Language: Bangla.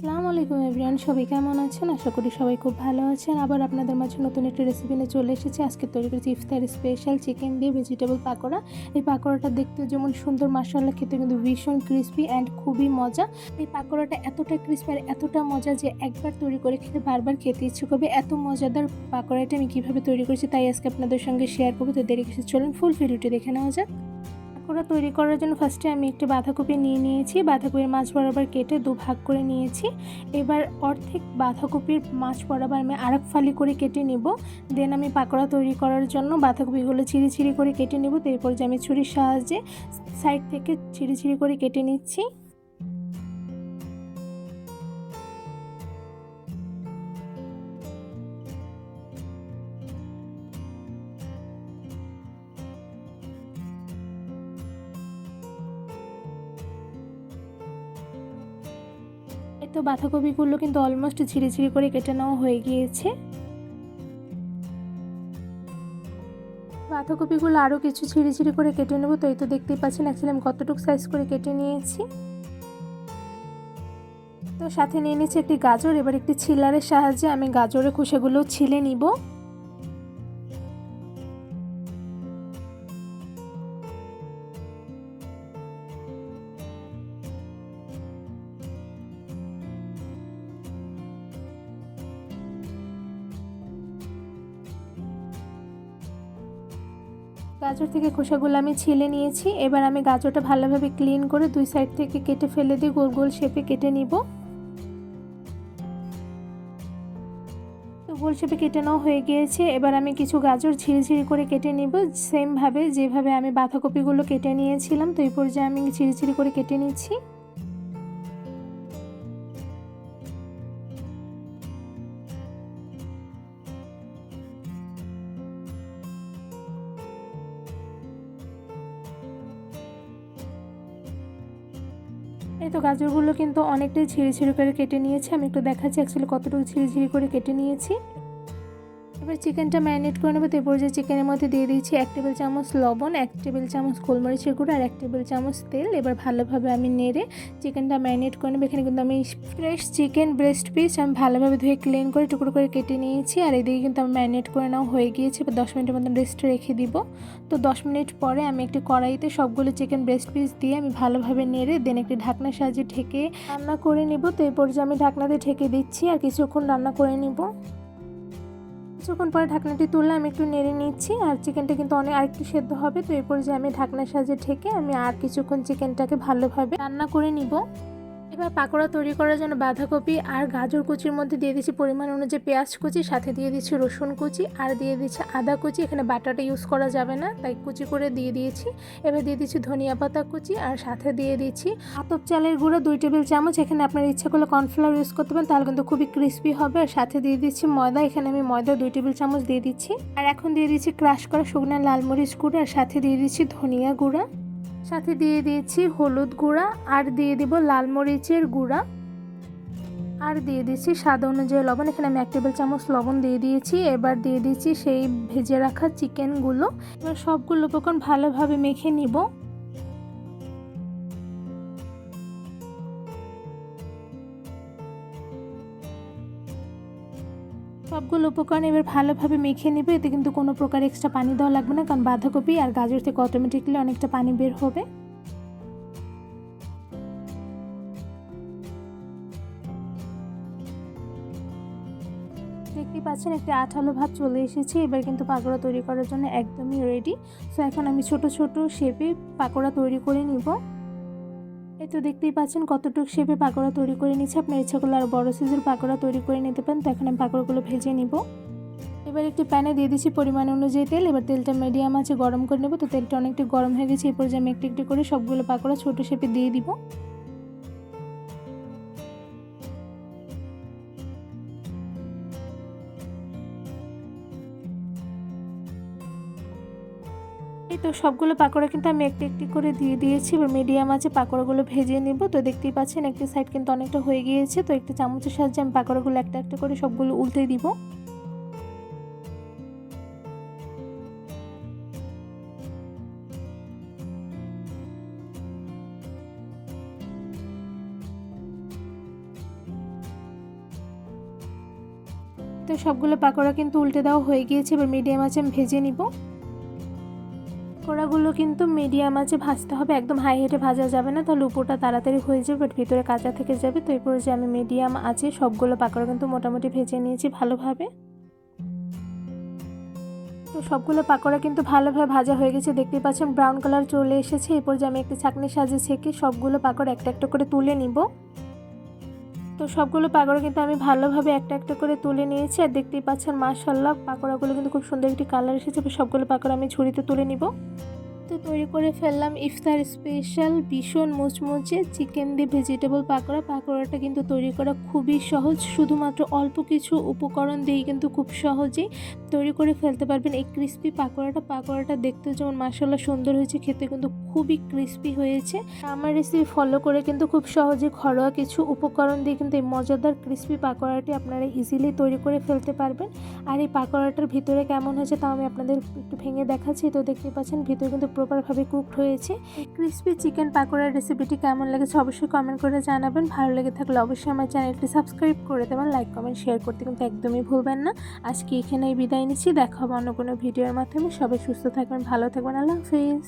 আসসালামু আলাইকুম এভরিওয়ান, সবাই কেমন আছেন? আশা করি সবাই খুব ভালো আছেন। আবার আপনাদের মাঝে নতুন একটা রেসিপি নিয়ে চলে এসেছি। আজকে তৈরি করেছি ইফতার স্পেশাল চিকেন দিয়ে ভেজিটেবল পাকোড়া। এই পাকোড়াটা দেখতে যেমন সুন্দর, মাশাআল্লাহ খেতে কিন্তু ভীষণ ক্রিস্পি অ্যান্ড খুবই মজা। এই পাকোড়াটা এতটা ক্রিস্পি আর এতটা মজা যে একবার তৈরি করে খেলে বারবার খেতে ইচ্ছে করবে। এত মজাদার পাকোড়াটা আমি কীভাবে তৈরি করেছি তাই আজকে আপনাদের সঙ্গে শেয়ার করবো। তো দেরি কিছু চলুন ফুল ভিডিওটি দেখে নেওয়া যাক। পাকোড়া তৈরি করার জন্য ফার্স্টে আমি একটি বাঁধাকপি নিয়েছি। বাঁধাকপির মাছ বরাবর কেটে দুভাগ করে নিয়েছি। এবার অর্ধেক বাঁধাকপির মাছ বরাবর আমি আরেক ফালি করে কেটে নিব। দেন আমি পাকোড়া তৈরি করার জন্য বাঁধাকপিগুলো চিরি করে কেটে নেব। তো এরপর যে আমি ছুরির সাহায্যে সাইড থেকে চিরি করে কেটে নিচ্ছি। এই তো বাঁধাকপিগুলো কিন্তু অলমোস্ট ঝিরি করে কেটে নেওয়া হয়ে গিয়েছে। বাঁধাকপিগুলো আরও কিছু ঝিরি করে কেটে নেব। তো এই তো দেখতেই পাচ্ছেন অ্যাকচুয়ালি আমি কতটুকু সাইজ করে কেটে নিয়েছি। তো সাথে নিয়ে নিচ্ছি একটি গাজর। এবার একটি ছিলারের সাহায্যে আমি গাজরের খোসাগুলো ছিলে নিব। গাজর থেকে খোসাগুলো আমি ছিলে নিয়েছি। এবার আমি গাজরটা ভালোভাবে ক্লিন করে দুই সাইড থেকে কেটে ফেলে দিয়ে গোল গোল শেপে কেটে নিব। তো গোল শেপে কেটে নেওয়া হয়ে গিয়েছে। এবার আমি কিছু গাজর ঝিরি করে কেটে নিব, সেমভাবে যেভাবে আমি বাঁধাকপিগুলো কেটে নিয়েছিলাম। তো এই পর্যায়ে আমি ঝিরি করে কেটে নিচ্ছি। এই তো গাজরগুলো কিন্তু অনেকটাই ঝিরি করে কেটে নিয়েছি। আমি একটু দেখাচ্ছি অ্যাকচুয়ালি কতটুকু ঝিরি করে কেটে নিয়েছি। এবার চিকেনটা ম্যারিনেট করে নেবো। তো এরপর যে চিকেনের মধ্যে দিয়ে দিয়েছি 1 টেবিল চামচ লবণ, 1 টেবিল চামচ গোলমরিচের গুঁড়ো আর 1 টেবিল চামচ তেল। এবার ভালোভাবে আমি নেড়ে চিকেনটা ম্যারিনেট করে নেবো। এখানে কিন্তু আমি ফ্রেশ চিকেন ব্রেস্ট পিস আমি ভালোভাবে ধুয়ে ক্লিন করে টুকরো করে কেটে নিয়েছি। আর এদিকে কিন্তু আমি ম্যারিনেট করে নেওয়া হয়ে গিয়েছে। এবার 10 মিনিটের মতন রেস্টে রেখে দিব। তো 10 মিনিট পরে আমি একটি কড়াইতে সবগুলো চিকেন ব্রেস্ট পিস দিয়ে আমি ভালোভাবে নেড়ে দেন একটি ঢাকনার সাহায্যে ঢেকে রান্না করে নিব। তো এরপর যে আমি ঢাকনাতে ঢেকে দিচ্ছি আর কিছুক্ষণ রান্না করে নিব। কিছুক্ষণ পরে ঢাকনাটি তুললে আমি একটু নেড়ে নিচ্ছি। আর চিকেনটা কিন্তু আরেকটু সেদ্ধ হবে। তো এরপর যে আমি ঢাকনার সাহায্যে ঢেকে আমি আর কিছুক্ষণ চিকেনটাকে ভালোভাবে রান্না করে নিব। এবার পাকোড়া তৈরি করার জন্য বাঁধাকপি আর গাজর কুচির মধ্যে দিয়ে দিচ্ছি পরিমাণ অনুযায়ী পেঁয়াজ কুচি, সাথে দিয়ে দিচ্ছি রসুন কুচি আর দিয়ে দিচ্ছি আদা কুচি। এখানে বাটাটা ইউজ করা যাবে না তাই কুচি করে দিয়ে দিয়েছি। এবার দিয়ে দিচ্ছি ধনিয়া পাতা কুচি আর সাথে দিয়ে দিচ্ছি আতপ চালের গুঁড়ো 2 টেবিল চামচ। এখানে আপনার ইচ্ছা করলে কর্নফ্লাওয়ার ইউজ করতে পারেন, তাহলে কিন্তু খুবই ক্রিস্পি হবে। আর সাথে দিয়ে দিচ্ছি ময়দা। এখানে আমি ময়দা 2 টেবিল চামচ দিয়ে দিচ্ছি। আর এখন দিয়ে দিচ্ছি ক্রাশ করা শুকনো লাল মরিচ গুঁড়ো আর সাথে দিয়ে দিচ্ছি ধনিয়া গুঁড়া, সাথে দিয়ে দিয়েছি হলুদ গুঁড়া আর দিয়ে দিব লাল মরিচের গুঁড়া আর দিয়ে দিচ্ছি স্বাদ অনুযায়ী লবণ। এখানে আমি 1 টেবিল চামচ লবণ দিয়ে দিয়েছি। এবার দিয়ে দিচ্ছি সেই ভেজে রাখা চিকেনগুলো। এবার সবগুলো উপকরণ ভালোভাবে মেখে নিব। সবগুলো উপকরণ এবার ভালোভাবে মেখে নিবে। এতে কিন্তু কোনো প্রকার এক্সট্রা পানি দেওয়া লাগবে না, কারণ বাঁধাকপি আর গাজর থেকে অটোমেটিকলি অনেকটা পানি বের হবে। দেখতেই পাচ্ছেন একটি আঠালো ভাব চলে এসেছে। এবার কিন্তু পাকোড়া তৈরি করার জন্য একদমই রেডি। সো এখন আমি ছোট ছোট শেপে পাকোড়া তৈরি করে নিব। এই তো দেখতেই পাচ্ছেন কতটুকু শেপে পাকোড়া তৈরি করে নিচ্ছে। আপনার ইচ্ছা করলে আরও বড় সাইজের পাকোড়া তৈরি করে নিতে পারেন। তো এখন আমি পাকোড়াগুলো ভেজে নিব। এবার একটি প্যানে দিয়ে দিচ্ছি পরিমাণ অনুযায়ী তেল। এবার তেলটা মিডিয়াম আছে গরম করে নেব। তো তেলটা অনেকটা গরম হয়ে গেছে। এরপর যে আমি একটু করে সবগুলো পাকোড়া ছোট শেপে দিয়ে দিব। এই তো সবগুলো পাকোড়া কিন্তু আমি একটু করে দিয়ে দিয়েছি। এবার মিডিয়াম আছে পাকোড়াগুলো ভেজে নিব। তো দেখতেই পাচ্ছেন একটি সাইড কিন্তু অনেকটা হয়ে গিয়েছে। তো একটি চামচের সাহায্যে আমি পাকোড়াগুলো একটা করে সবগুলো উল্টে দিব। তো সবগুলো পাকোড়া কিন্তু উল্টে দেওয়া হয়ে গিয়েছে, এবার মিডিয়াম আঁচে আমি ভেজে নিব। পাকোড়াগুলো কিন্তু মিডিয়াম আঁচে ভাজতে হবে, একদম হাই হিটে ভাজা যাবে না, তাহলে উপরটা তাড়াতাড়ি হয়ে যাবে বাট ভিতরে কাঁচা থেকে যাবে। তো এরপরে যে আমি মিডিয়াম আঁচে সবগুলো পাকোড়া কিন্তু মোটামুটি ভেজে নিয়েছি ভালোভাবে। তো সবগুলো পাকোড়া কিন্তু ভালোভাবে ভাজা হয়ে গেছে, দেখতে পাচ্ছেন ব্রাউন কালার চলে এসেছে। এরপর যে আমি একটা ছাঁকনির সাহায্যে ছেঁকে সবগুলো পাকোড়া একটা একটা করে তুলে নিব। তো সবগুলো পাকোড়া কিন্তু আমি ভালোভাবে একটা একটা করে তুলে নিয়েছি, আর দেখতেই পাচ্ছেন মাশাআল্লাহ পাকোড়াগুলো কিন্তু খুব সুন্দর একটি কালার এসেছে। সবগুলো পাকোড়া আমি ঝুড়িতে তুলে নিব। তো তৈরি করে ফেললাম ইফতার স্পেশাল ভীষণ মুচমুচে চিকেন দিয়ে ভেজিটেবল পাকোড়া। পাকোড়াটা কিন্তু তৈরি করা খুবই সহজ, শুধুমাত্র অল্প কিছু উপকরণ দিয়েই কিন্তু খুব সহজেই তৈরি করে ফেলতে পারবেন এই ক্রিস্পি পাকোড়াটা দেখতেও যেমন মাশাআল্লাহ সুন্দর হয়েছে, খেতে কিন্তু খুবই ক্রিস্পি হয়েছে। আমার রেসিপি ফলো করে কিন্তু খুব সহজে ঘরোয়া কিছু উপকরণ দিয়ে কিন্তু এই মজাদার ক্রিস্পি পাকোড়াটি আপনারা ইজিলি তৈরি করে ফেলতে পারবেন। আর এই পাকোড়াটার ভিতরে কেমন হয়েছে তাও আমি আপনাদের একটু ভেঙে দেখাচ্ছি। তো দেখতে পাচ্ছেন ভিতরে কিন্তু প্রপারভাবে কুকড হয়েছে। এই ক্রিস্পি চিকেন পাকোড়ার রেসিপিটি কেমন লেগেছে অবশ্যই কমেন্ট করে জানাবেন। ভালো লেগে থাকলে অবশ্যই আমার চ্যানেলটি সাবস্ক্রাইব করে দেবেন, লাইক কমেন্ট শেয়ার করতে কিন্তু একদমই ভুলবেন না। আজকে এখানেই বিদায় নিচ্ছি, দেখা হবে অন্য কোনো ভিডিওর মাধ্যমে। সবাই সুস্থ থাকবেন, ভালো থাকবেন, আল্লাহ হাফিজ।